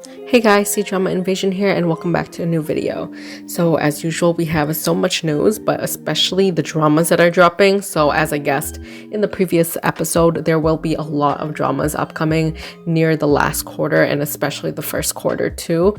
Hey guys, C-Drama Invasion here and welcome back to a new video. So as usual, we have so much news, but especially the dramas that are dropping. So as I guessed in the previous episode, there will be a lot of dramas upcoming near the last quarter and especially the first quarter too.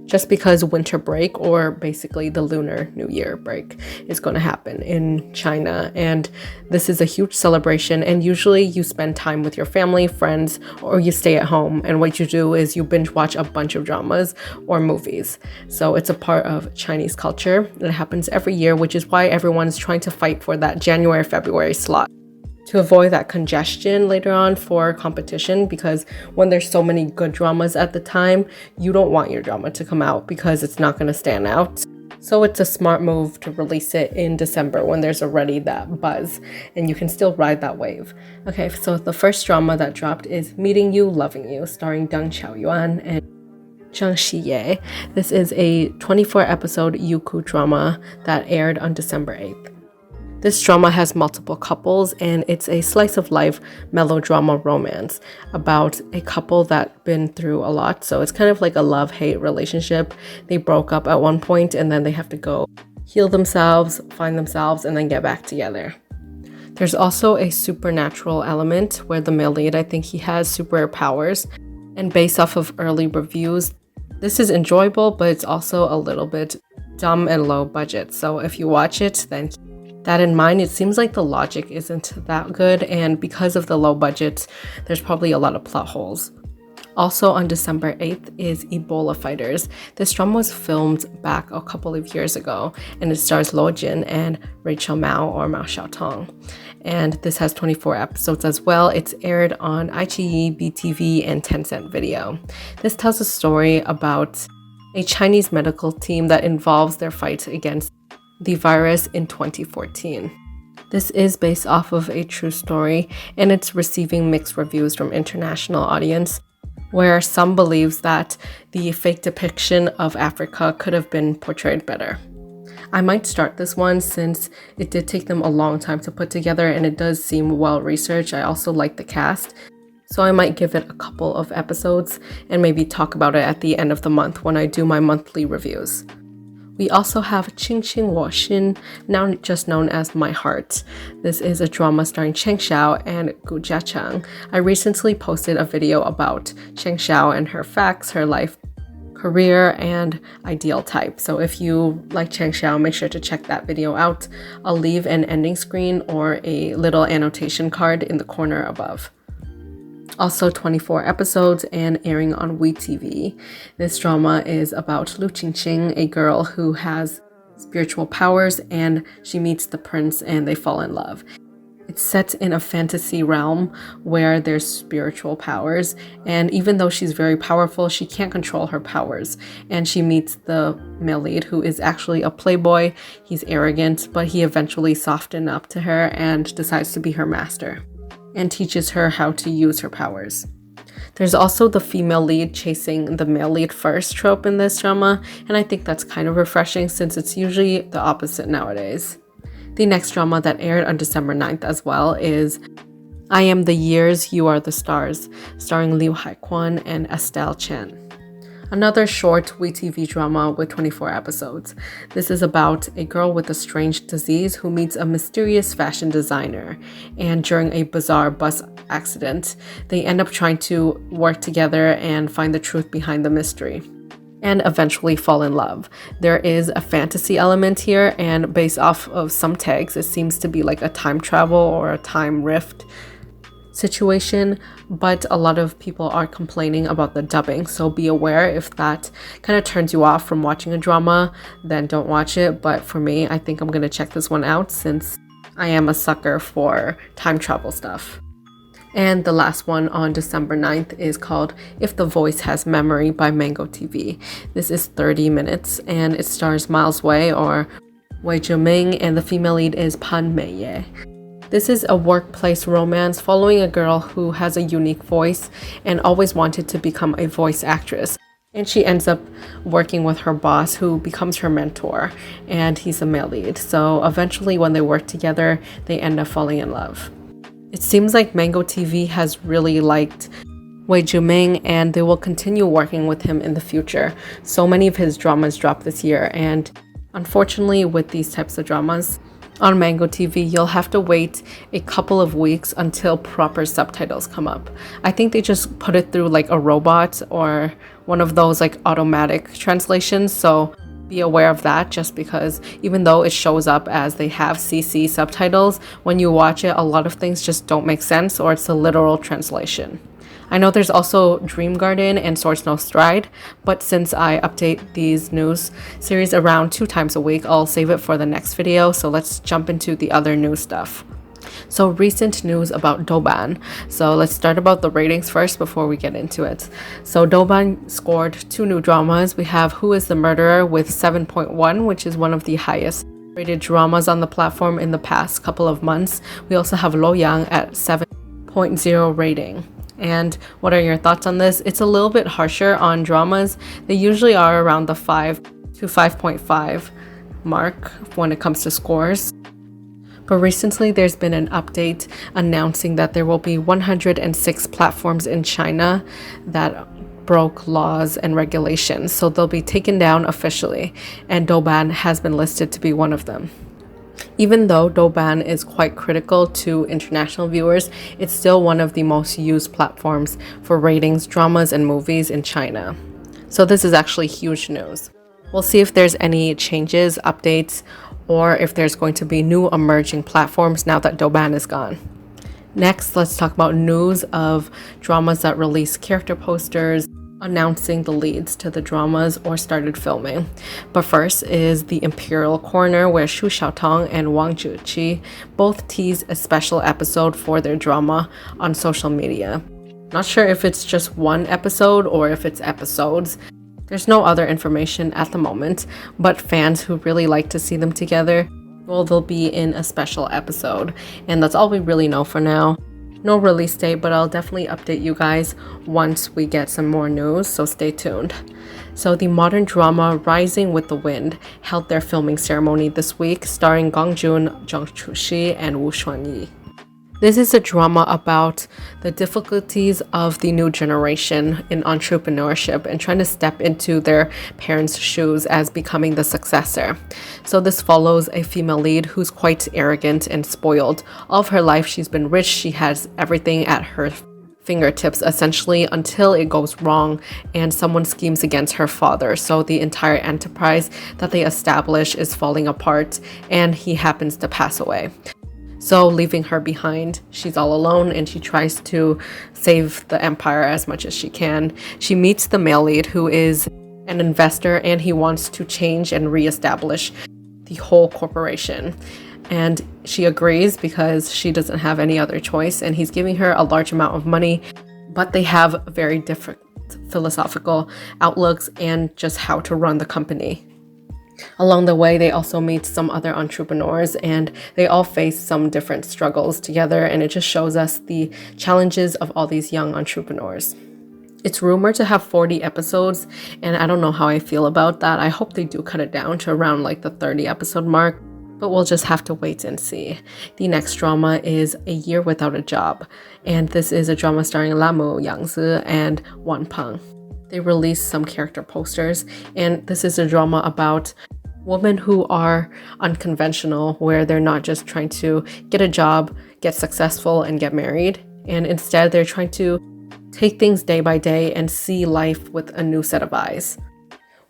Just because winter break, or basically the Lunar New Year break, is going to happen in China. And this is a huge celebration, and usually you spend time with your family, friends, or you stay at home. And what you do is you binge watch a bunch of dramas or movies. So it's a part of Chinese culture. It happens every year, which is why everyone's trying to fight for that January-February slot, to avoid that congestion later on for competition, because when there's so many good dramas at the time, you don't want your drama to come out because it's not going to stand out. So it's a smart move to release it in December when there's already that buzz and you can still ride that wave. Okay, so the first drama that dropped is Meeting You, Loving You, starring Deng Chaoyuan and Xiye. This is a 24-episode Youku drama that aired on December 8th. This drama has multiple couples, and it's a slice of life melodrama romance about a couple that been through a lot. So it's kind of like a love-hate relationship. They broke up at one point and then they have to go heal themselves, find themselves, and then get back together. There's also a supernatural element where the male lead, I think he has superpowers, and based off of early reviews, this is enjoyable, but it's also a little bit dumb and low budget. So if you watch it, then that in mind, it seems like the logic isn't that good, and because of the low budget, there's probably a lot of plot holes. Also on December 8th is Ebola Fighters. This drama was filmed back a couple of years ago, and it stars Luo Jin and Rachel Mao or Mao Xiaotong. And this has 24 episodes as well. It's aired on iQIYI, BTV, and Tencent Video. This tells a story about a Chinese medical team that involves their fight against the virus in 2014. This is based off of a true story, and it's receiving mixed reviews from international audience, where some believes that the fake depiction of Africa could have been portrayed better. I might start this one since it did take them a long time to put together and it does seem well researched. I also like the cast, so I might give it a couple of episodes and maybe talk about it at the end of the month when I do my monthly reviews. We also have Qing Qing Wo Xin, now just known as My Heart. This is a drama starring Cheng Xiao and Jiacheng. I recently posted a video about Cheng Xiao and her facts, her life, career, and ideal type. So if you like Cheng Xiao, make sure to check that video out. I'll leave an ending screen or a little annotation card in the corner above. Also 24 episodes and airing on WeTV. This drama is about Lu Qingqing, a girl who has spiritual powers, and she meets the prince and they fall in love. It's set in a fantasy realm where there's spiritual powers, and even though she's very powerful, she can't control her powers. And she meets the male lead, who is actually a playboy. He's arrogant, but he eventually softens up to her and decides to be her master and teaches her how to use her powers. There's also the female lead chasing the male lead first trope in this drama, and I think that's kind of refreshing since it's usually the opposite nowadays. The next drama that aired on December 9th as well is I Am the Years, You Are the Stars, starring Liu Haikuan and Estelle Chen. Another short WeTV drama with 24 episodes. This is about a girl with a strange disease who meets a mysterious fashion designer, and during a bizarre bus accident, they end up trying to work together and find the truth behind the mystery, and eventually fall in love. There is a fantasy element here, and based off of some tags, it seems to be like a time travel or a time rift situation, but a lot of people are complaining about the dubbing, so be aware if that kind of turns you off from watching a drama, then don't watch it. But for me, I think I'm gonna check this one out since I am a sucker for time travel stuff. And the last one on December 9th is called If the Voice Has Memory by Mango TV. This is 30 minutes and it stars Miles Wei or Wei Zheming, and the female lead is Meiye. This is a workplace romance following a girl who has a unique voice and always wanted to become a voice actress. And she ends up working with her boss, who becomes her mentor, and he's a male lead. So eventually when they work together, they end up falling in love. It seems like Mango TV has really liked Zheming, and they will continue working with him in the future. So many of his dramas dropped this year, and unfortunately with these types of dramas on Mango TV, you'll have to wait a couple of weeks until proper subtitles come up. I think they just put it through like a robot or one of those like automatic translations, so be aware of that, just because even though it shows up as they have CC subtitles, when you watch it, a lot of things just don't make sense or it's a literal translation. I know there's also Dream Garden and Swords No Stride, but since I update these news series around 2 times a week, I'll save it for the next video. So let's jump into the other news stuff. So recent news about Douban. So let's start about the ratings first before we get into it. So Douban scored 2 new dramas. We have Who is the Murderer with 7.1, which is one of the highest rated dramas on the platform in the past couple of months. We also have Luoyang at 7.0 rating. And what are your thoughts on this? It's a little bit harsher on dramas. They usually are around the 5 to 5.5 mark when it comes to scores. But recently there's been an update announcing that there will be 106 platforms in China that broke laws and regulations. So they'll be taken down officially, and Douban has been listed to be one of them. Even though Douban is quite critical to international viewers, it's still one of the most used platforms for ratings, dramas, and movies in China. So this is actually huge news. We'll see if there's any changes, updates, or if there's going to be new emerging platforms now that Douban is gone. Next, let's talk about news of dramas that release character posters announcing the leads to the dramas or started filming. But first is the Imperial Coroner, where Xiu Xiaotong and Wang both tease a special episode for their drama on social media. Not sure if it's just one episode or if it's episodes. There's no other information at the moment, but fans who really like to see them together, well, they'll be in a special episode, and that's all we really know for now. No release date, but I'll definitely update you guys once we get some more news, so stay tuned. So the modern drama Rising with the Wind held their filming ceremony this week, starring Gong, Zhang, Chuxi, and Xuanyi. This is a drama about the difficulties of the new generation in entrepreneurship and trying to step into their parents' shoes as becoming the successor. So this follows a female lead who's quite arrogant and spoiled. All of her life she's been rich, she has everything at her fingertips essentially, until it goes wrong and someone schemes against her father. So the entire enterprise that they establish is falling apart and he happens to pass away. So leaving her behind, she's all alone and she tries to save the empire as much as she can. She meets the male lead who is an investor and he wants to change and reestablish the whole corporation. And she agrees because she doesn't have any other choice, and he's giving her a large amount of money, but they have very different philosophical outlooks and just how to run the company. Along the way, they also meet some other entrepreneurs and they all face some different struggles together, and it just shows us the challenges of all these young entrepreneurs. It's rumored to have 40 episodes, and I don't know how I feel about that. I hope they do cut it down to around like the 30 episode mark, but we'll just have to wait and see. The next drama is A Year Without a Job, and this is a drama starring Lamu Yangzi and Peng. They released some character posters, and this is a drama about women who are unconventional, where they're not just trying to get a job, get successful, and get married, and instead they're trying to take things day by day and see life with a new set of eyes.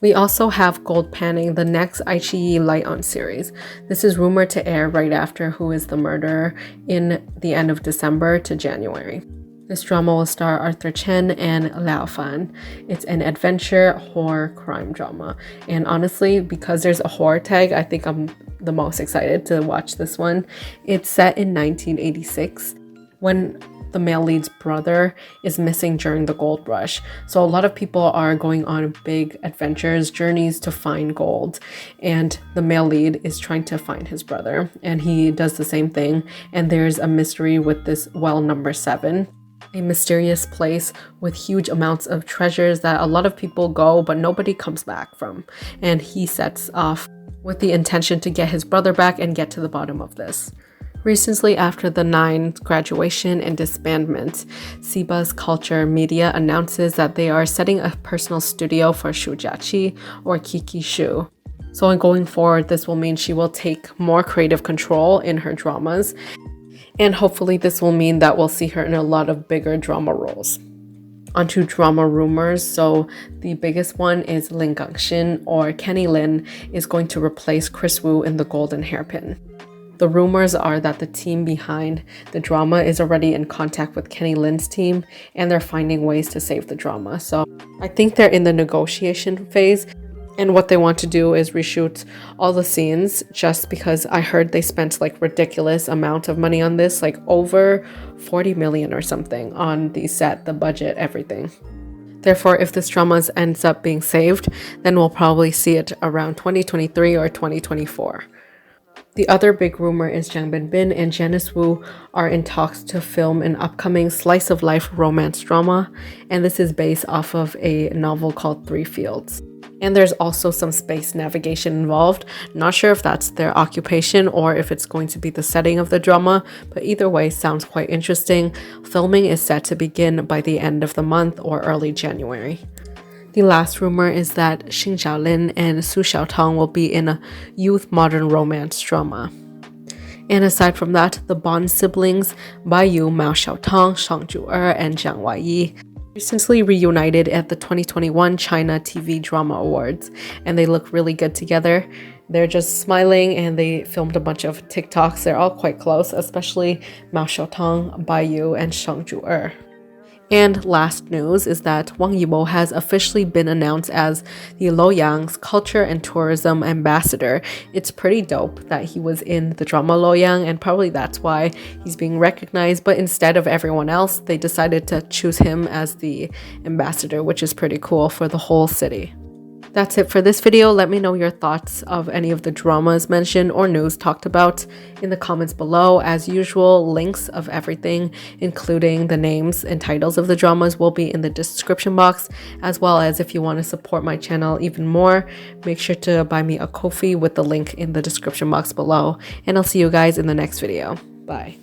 We also have Gold Panning, the next iQIYI Light-on series. This is rumored to air right after Who is the Murderer in the end of December to January. This drama will star Arthur Chen and Liao Fan. It's an adventure horror crime drama. And honestly, because there's a horror tag, I think I'm the most excited to watch this one. It's set in 1986 when the male lead's brother is missing during the gold rush. So a lot of people are going on big adventures, journeys to find gold. And the male lead is trying to find his brother. And he does the same thing. And there's a mystery with this well number 7. A mysterious place with huge amounts of treasures that a lot of people go but nobody comes back from, and he sets off with the intention to get his brother back and get to the bottom of this. Recently, after the 9th graduation and disbandment, Siba's Culture Media announces that they are setting a personal studio for Shu Jiaqi or Kiki Shu. So going forward, this will mean she will take more creative control in her dramas, and hopefully this will mean that we'll see her in a lot of bigger drama roles. Onto drama rumors. So the biggest one is Lin Gangxin or Kenny Lin is going to replace Kris Wu in the Golden Hairpin. The rumors are that the team behind the drama is already in contact with Kenny Lin's team and they're finding ways to save the drama. So I think they're in the negotiation phase, and what they want to do is reshoot all the scenes, just because I heard they spent like ridiculous amount of money on this, like over 40 million or something on the set, the budget, everything. Therefore, if this drama ends up being saved, then we'll probably see it around 2023 or 2024. The other big rumor is Zhang Binbin and Janice Wu are in talks to film an upcoming slice of life romance drama, and this is based off of a novel called Three Fields. And there's also some space navigation involved. Not sure if that's their occupation or if it's going to be the setting of the drama, but either way sounds quite interesting. Filming is set to begin by the end of the month or early January. The last rumor is that Xing Xiaolin and Su Xiaotong will be in a youth modern romance drama. And aside from that, the Bond siblings Baiyu, Mao Xiaotong, Shang Zhu'er, and Jiang Weiyi recently reunited at the 2021 China TV Drama Awards, and they look really good together. They're just smiling, and they filmed a bunch of TikToks. They're all quite close, especially Mao Xiaotong, Baiyu, and Shang Zhu'er. And last news is that Wang Yibo has officially been announced as the Luoyang's Culture and Tourism Ambassador. It's pretty dope that he was in the drama Luoyang, and probably that's why he's being recognized. But instead of everyone else, they decided to choose him as the ambassador, which is pretty cool for the whole city. That's it for this video. Let me know your thoughts of any of the dramas mentioned or news talked about in the comments below. As usual, links of everything, including the names and titles of the dramas, will be in the description box, as well as if you want to support my channel even more, make sure to buy me a Ko-fi with the link in the description box below. And I'll see you guys in the next video. Bye.